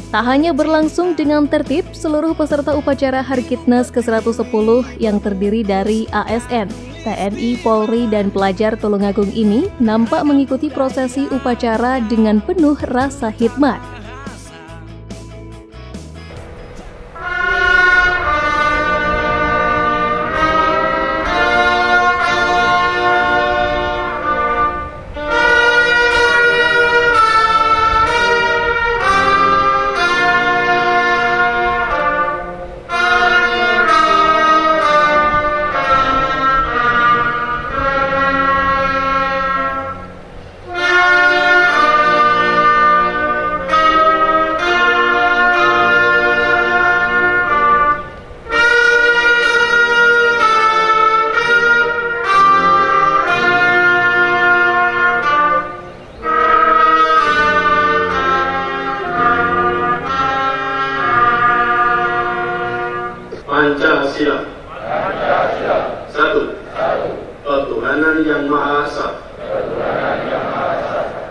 Tak hanya berlangsung dengan tertib, seluruh peserta upacara Harkitnas ke-110 yang terdiri dari ASN, TNI, Polri, dan pelajar Tulungagung ini nampak mengikuti prosesi upacara dengan penuh rasa hikmat. Pancasila. Satu. Ketuhanan yang Maha Esa.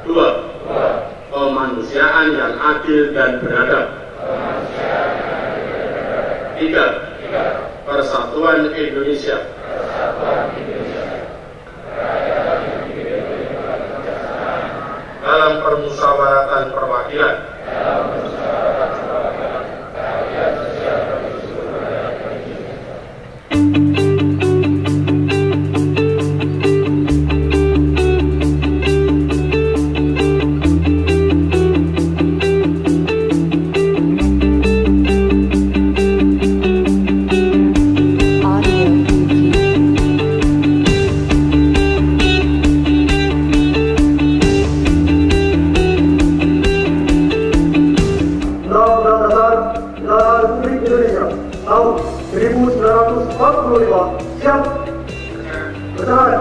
Dua. Kemanusiaan yang adil dan beradab. Tiga. Persatuan Indonesia. Dalam permusyawaratan perwakilan. Tahun 1945 siap bertahan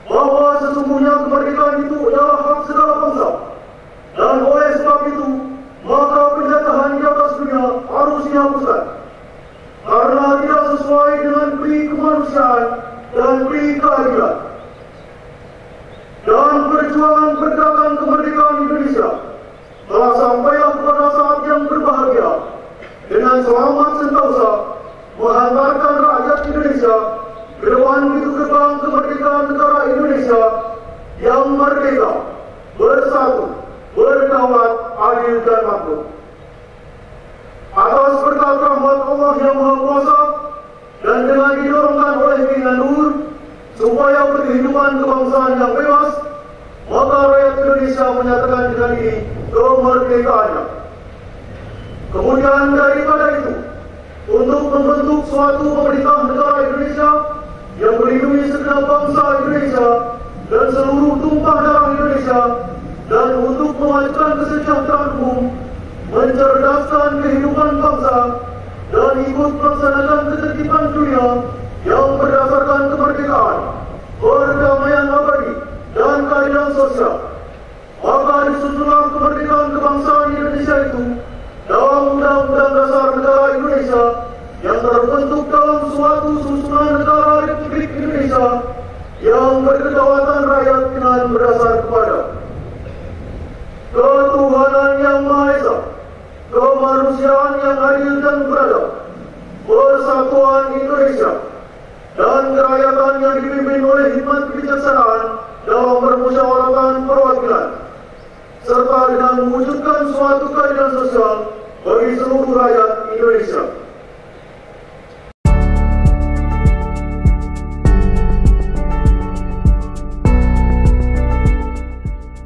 bahwa sesungguhnya kemerdekaan itu adalah hak segala bangsa, dan oleh sebab itu maka penjajahan di atas dunia harus dihapuskan karena tidak sesuai dengan pri kemanusiaan dan pri keadilan. Dan perjuangan pergerakan kemerdekaan Indonesia telah sampailah pada saat yang berbahagia dengan selamat sentosa menghantarkan rakyat Indonesia ke depan pintu gerbang kemerdekaan negara Indonesia yang merdeka, bersatu, berdaulat, adil dan makmur. Atas berkat rahmat Allah yang Maha Kuasa dan dengan didorongkan oleh keinginan luhur supaya berkehidupan kebangsaan yang bebas, maka rakyat Indonesia menyatakan dengan ini kemerdekaannya. Kemudian daripada itu, untuk membentuk suatu pemerintah negara Indonesia yang melindungi segenap bangsa Indonesia dan seluruh tumpah darah Indonesia, dan untuk memajukan kesejahteraan umum, mencerdaskan kehidupan bangsa, dan ikut melaksanakan ketertiban dunia yang berdasarkan kemerdekaan, perdamaian abadi, dan keadilan sosial. Maka disusunlah kemerdekaan kebangsaan Indonesia itu dalam Undang-Undang Dasar Negara Indonesia yang terbentuk dalam suatu susunan negara Republik Indonesia yang berkedaulatan rakyat dengan berdasar kepada ketuhanan yang Maha Esa, kemanusiaan yang adil dan beradab, persatuan Indonesia, dan kerakyatan yang dipimpin oleh hikmat kebijaksanaan dalam permusyawaratan perwakilan, serta dengan mewujudkan suatu keadilan sosial bagi seluruh rakyat Indonesia.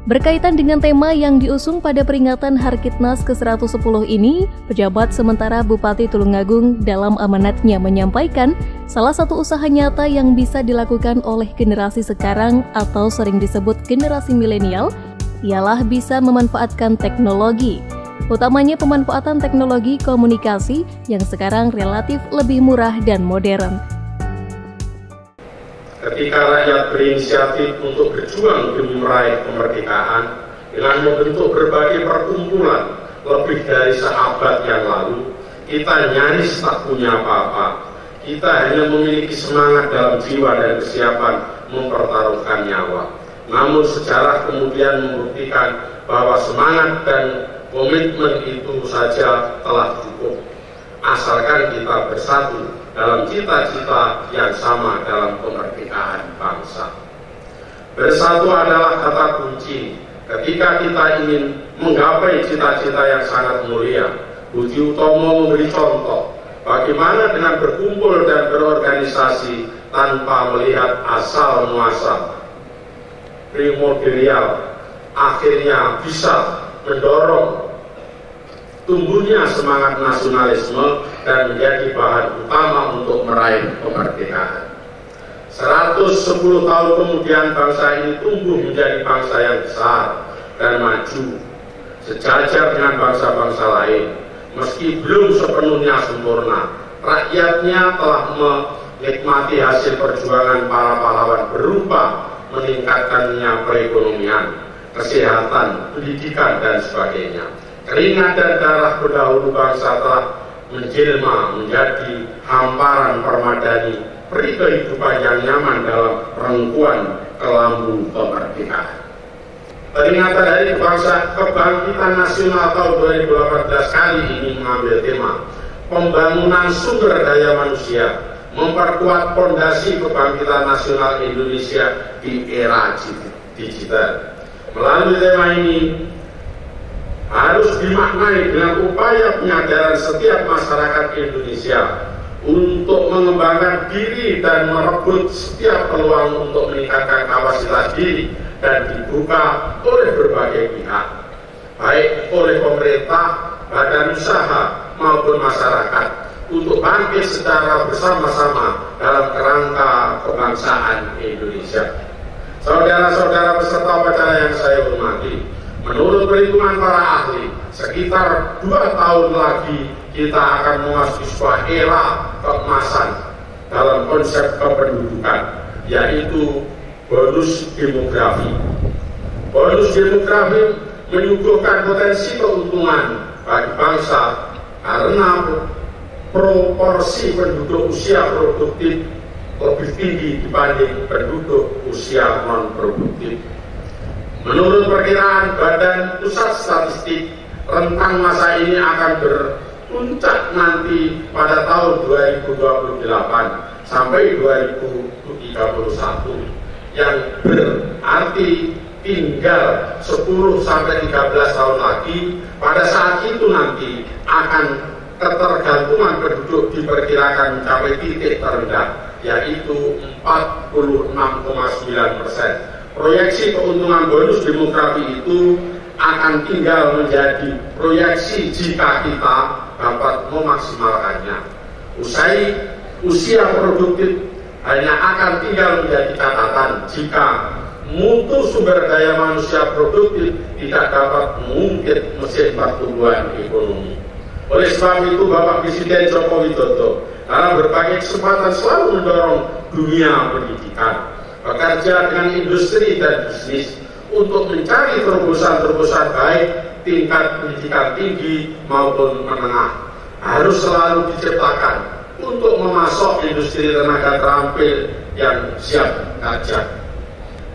Berkaitan dengan tema yang diusung pada peringatan Harkitnas ke-110 ini, pejabat sementara Bupati Tulungagung dalam amanatnya menyampaikan salah satu usaha nyata yang bisa dilakukan oleh generasi sekarang atau sering disebut generasi milenial ialah bisa memanfaatkan teknologi, utamanya pemanfaatan teknologi komunikasi yang sekarang relatif lebih murah dan modern. Ketika rakyat berinisiatif untuk berjuang demi meraih kemerdekaan dengan membentuk berbagai perkumpulan lebih dari seabad yang lalu, kita nyaris tak punya apa-apa. Kita hanya memiliki semangat dalam jiwa dan kesiapan mempertaruhkan nyawa. Namun sejarah kemudian membuktikan bahwa semangat dan komitmen itu saja telah cukup, asalkan kita bersatu dalam cita-cita yang sama dalam kemerdekaan bangsa. Bersatu adalah kata kunci ketika kita ingin menggapai cita-cita yang sangat mulia. Budi Utomo memberi contoh bagaimana dengan berkumpul dan berorganisasi tanpa melihat asal muasal primordial akhirnya bisa mendorong tumbuhnya semangat nasionalisme dan menjadi bahan utama untuk meraih kemerdekaan. 110 tahun kemudian bangsa ini tumbuh menjadi bangsa yang besar dan maju, sejajar dengan bangsa-bangsa lain. Meski belum sepenuhnya sempurna, rakyatnya telah menikmati hasil perjuangan para pahlawan berupa meningkatkannya perekonomian, kesehatan, pendidikan, dan sebagainya. Keringat dan darah pendahulu bangsa telah menjelma menjadi hamparan permadani peri kehidupan yang nyaman dalam rengkuan kelambu kemerdekaan. Peringatan Hari Kebangkitan Nasional tahun 2018 kali ini mengambil tema pembangunan sumber daya manusia, memperkuat fondasi kebangkitan nasional Indonesia di era digital. Melalui tema ini harus dimaknai dengan upaya penyadaran setiap masyarakat Indonesia untuk mengembangkan diri dan merebut setiap peluang untuk meningkatkan kapasitas diri dan dibuka oleh berbagai pihak, baik oleh pemerintah, badan usaha maupun masyarakat, untuk bangkit secara bersama-sama dalam kerangka kebangsaan Indonesia. Saudara-saudara peserta upacara yang saya hormati, menurut perhitungan para ahli, sekitar 2 tahun lagi kita akan memasuki sebuah era keemasan dalam konsep kependudukan, yaitu bonus demografi. Bonus demografi menyuguhkan potensi keuntungan bagi bangsa karena proporsi penduduk usia produktif lebih tinggi dibanding penduduk usia non-produktif. Menurut perkiraan Badan Pusat Statistik, rentang masa ini akan berpuncak nanti pada tahun 2028 sampai 2031, yang berarti tinggal 10 sampai 13 tahun lagi. Pada saat itu nanti akan ketergantungan penduduk diperkirakan mencapai titik terendah, yaitu 46,9%. Proyeksi keuntungan bonus demografi itu akan tinggal menjadi proyeksi jika kita dapat memaksimalkannya. Usai usia produktif hanya akan tinggal menjadi catatan jika mutu sumber daya manusia produktif tidak dapat mengungkit mesin pertumbuhan ekonomi. Oleh sebab itu, Bapak Presiden Joko Widodo dalam berbagai kesempatan selalu mendorong dunia pendidikan, bekerja dengan industri dan bisnis untuk mencari terobosan-terobosan baik tingkat pendidikan tinggi maupun menengah. Harus selalu diciptakan untuk memasok industri tenaga terampil yang siap kerja.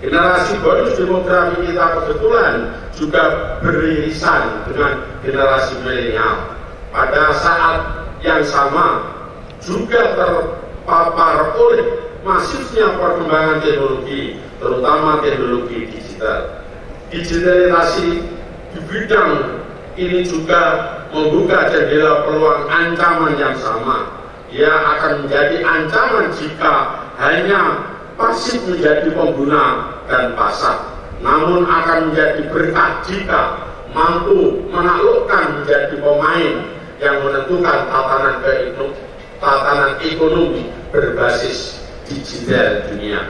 Generasi bonus demografi kita kebetulan juga beririsan dengan generasi milenial. Pada saat yang sama juga terpapar oleh masifnya perkembangan teknologi, terutama teknologi digital. Digitalisasi di bidang ini juga membuka jendela peluang ancaman yang sama. Ia akan menjadi ancaman jika hanya pasif menjadi pengguna dan pasar, namun akan menjadi berkah jika mampu menaklukkan menjadi pemain yang menentukan tatanan ekonomi berbasis digital dunia.